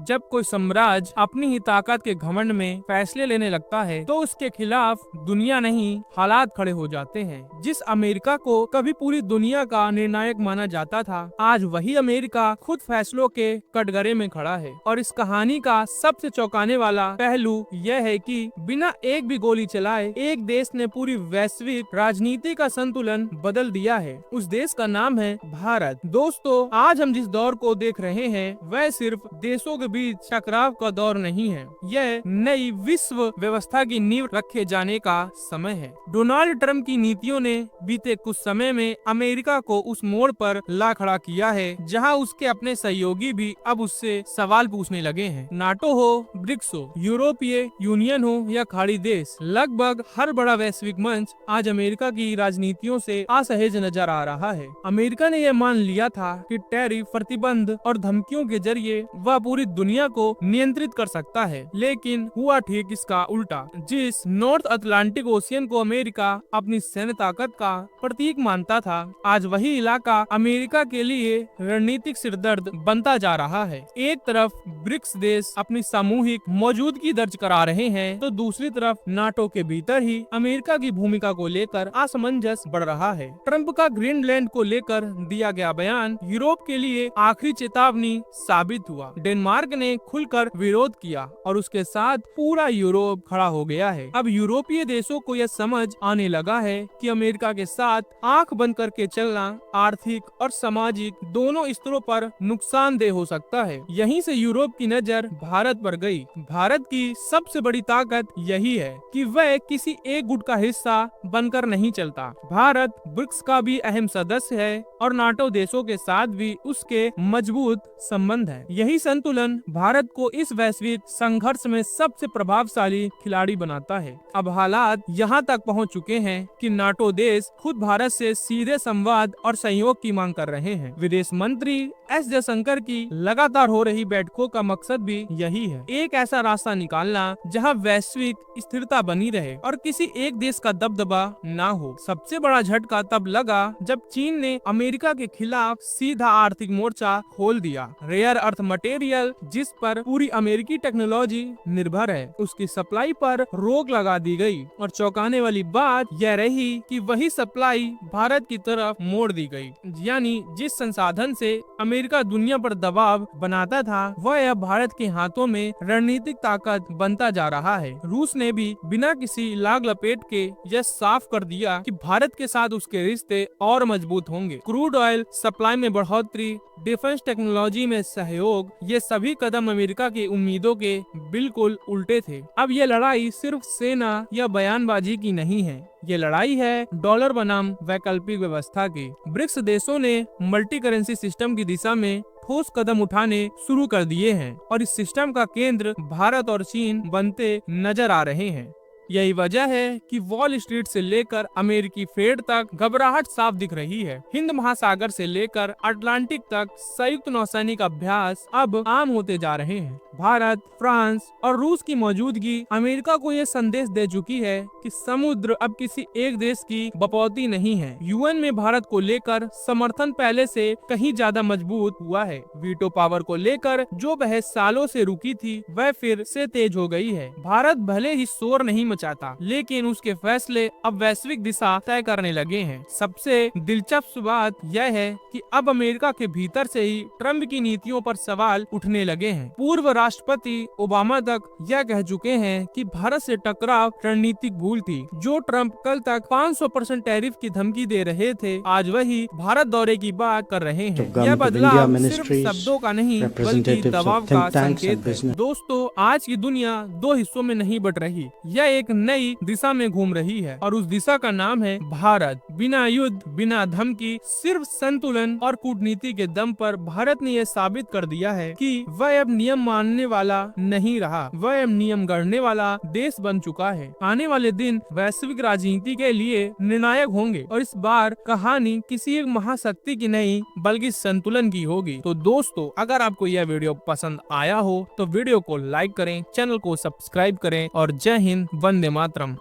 जब कोई साम्राज्य अपनी ही ताकत के घमंड में फैसले लेने लगता है तो उसके खिलाफ दुनिया नहीं हालात खड़े हो जाते हैं। जिस अमेरिका को कभी पूरी दुनिया का निर्णायक माना जाता था, आज वही अमेरिका खुद फैसलों के कटघरे में खड़ा है। और इस कहानी का सबसे चौंकाने वाला पहलू यह है कि बिना एक भी गोली चलाए एक देश ने पूरी वैश्विक राजनीति का संतुलन बदल दिया है। उस देश का नाम है भारत। दोस्तों, आज हम जिस दौर को देख रहे हैं वह सिर्फ देशों के बीच टकराव का दौर नहीं है, यह नई विश्व व्यवस्था की नींव रखे जाने का समय है। डोनाल्ड ट्रंप की नीतियों ने बीते कुछ समय में अमेरिका को उस मोड़ पर ला खड़ा किया है जहां उसके अपने सहयोगी भी अब उससे सवाल पूछने लगे हैं। नाटो हो, ब्रिक्स हो, यूरोपीय यूनियन हो या खाड़ी देश, लगभग हर बड़ा वैश्विक मंच आज अमेरिका की राजनीतियों से असहज नजर आ रहा है। अमेरिका ने यह मान लिया था कि टैरिफ, प्रतिबंध और धमकियों के जरिए वह पूरी दुनिया को नियंत्रित कर सकता है, लेकिन हुआ ठीक इसका उल्टा। जिस नॉर्थ अटलांटिक ओशियन को अमेरिका अपनी सैन्य ताकत का प्रतीक मानता था, आज वही इलाका अमेरिका के लिए रणनीतिक सिरदर्द बनता जा रहा है। एक तरफ ब्रिक्स देश अपनी सामूहिक मौजूदगी दर्ज करा रहे हैं, तो दूसरी तरफ नाटो के भीतर ही अमेरिका की भूमिका को लेकर असमंजस बढ़ रहा है। ट्रंप का ग्रीनलैंड को लेकर दिया गया बयान यूरोप के लिए आखिरी चेतावनी साबित हुआ। डेनमार्क ने खुलकर विरोध किया और उसके साथ पूरा यूरोप खड़ा हो गया है। अब यूरोपीय देशों को यह समझ आने लगा है कि अमेरिका के साथ आंख बंद करके चलना आर्थिक और सामाजिक दोनों स्तरों पर नुकसानदेह हो सकता है। यहीं से यूरोप की नजर भारत पर गई। भारत की सबसे बड़ी ताकत यही है कि वह किसी एक गुट का हिस्सा बनकर नहीं चलता। भारत ब्रिक्स का भी अहम सदस्य है और नाटो देशों के साथ भी उसके मजबूत संबंध है। यही संतुलन भारत को इस वैश्विक संघर्ष में सबसे प्रभावशाली खिलाड़ी बनाता है। अब हालात यहाँ तक पहुँच चुके हैं कि नाटो देश खुद भारत से सीधे संवाद और सहयोग की मांग कर रहे हैं। विदेश मंत्री एस जयशंकर की लगातार हो रही बैठकों का मकसद भी यही है, एक ऐसा रास्ता निकालना जहां वैश्विक स्थिरता बनी रहे और किसी एक देश का दबदबा ना हो। सबसे बड़ा झटका तब लगा जब चीन ने अमेरिका के खिलाफ सीधा आर्थिक मोर्चा खोल दिया। रेयर अर्थ मटेरियल, जिस पर पूरी अमेरिकी टेक्नोलॉजी निर्भर है, उसकी सप्लाई पर रोक लगा दी गई और चौंकाने वाली बात यह रही कि वही सप्लाई भारत की तरफ मोड़ दी गई। यानी जिस संसाधन से अमेरिका दुनिया पर दबाव बनाता था, वह अब भारत के हाथों में रणनीतिक ताकत बनता जा रहा है। रूस ने भी बिना किसी लाग लपेट के यह साफ कर दिया कि भारत के साथ उसके रिश्ते और मजबूत होंगे। क्रूड ऑयल सप्लाई में बढ़ोतरी, डिफेंस टेक्नोलॉजी में सहयोग, ये सभी कदम अमेरिका की उम्मीदों के बिल्कुल उल्टे थे। अब ये लड़ाई सिर्फ सेना या बयानबाजी की नहीं है, ये लड़ाई है डॉलर बनाम वैकल्पिक व्यवस्था की। ब्रिक्स देशों ने मल्टी करेंसी सिस्टम की दिशा में ठोस कदम उठाने शुरू कर दिए हैं और इस सिस्टम का केंद्र भारत और चीन बनते नजर आ रहे हैं। यही वजह है कि वॉल स्ट्रीट से लेकर अमेरिकी फेड तक घबराहट साफ दिख रही है। हिंद महासागर से लेकर अटलांटिक तक संयुक्त नौसैनिक अभ्यास अब आम होते जा रहे हैं। भारत, फ्रांस और रूस की मौजूदगी अमेरिका को यह संदेश दे चुकी है कि समुद्र अब किसी एक देश की बपौती नहीं है। यूएन में भारत को लेकर समर्थन पहले से कहीं ज्यादा मजबूत हुआ है। वीटो पावर को लेकर जो बहस सालों से रुकी थी, वह फिर से तेज हो गई है। भारत भले ही शोर नहीं मचाता, लेकिन उसके फैसले अब वैश्विक दिशा तय करने लगे हैं। सबसे दिलचस्प बात यह है कि अब अमेरिका के भीतर से ही ट्रंप की नीतियों पर सवाल उठने लगे हैं। पूर्व राष्ट्रपति ओबामा तक यह कह चुके हैं कि भारत से टकराव रणनीतिक भूल थी। जो ट्रंप कल तक 500% टैरिफ की धमकी दे रहे थे, आज वही भारत दौरे की बात कर रहे हैं। यह बदलाव सिर्फ शब्दों का नहीं बल्कि दबाव का संकेत है। दोस्तों, आज की दुनिया दो हिस्सों में नहीं बट रही, यह एक नई दिशा में घूम रही है और उस दिशा का नाम है भारत। बिना युद्ध, बिना धमकी, सिर्फ संतुलन और कूटनीति के दम पर भारत ने यह साबित कर दिया है कि वह अब नियम मानने वाला नहीं रहा, वह अब नियम गढ़ने वाला देश बन चुका है। आने वाले दिन वैश्विक राजनीति के लिए निर्णायक होंगे और इस बार कहानी किसी एक महाशक्ति की नहीं बल्कि संतुलन की होगी। तो दोस्तों, अगर आपको यह वीडियो पसंद आया हो तो वीडियो को लाइक करें, चैनल को सब्सक्राइब करें और जय हिंद, वंदे मातरम।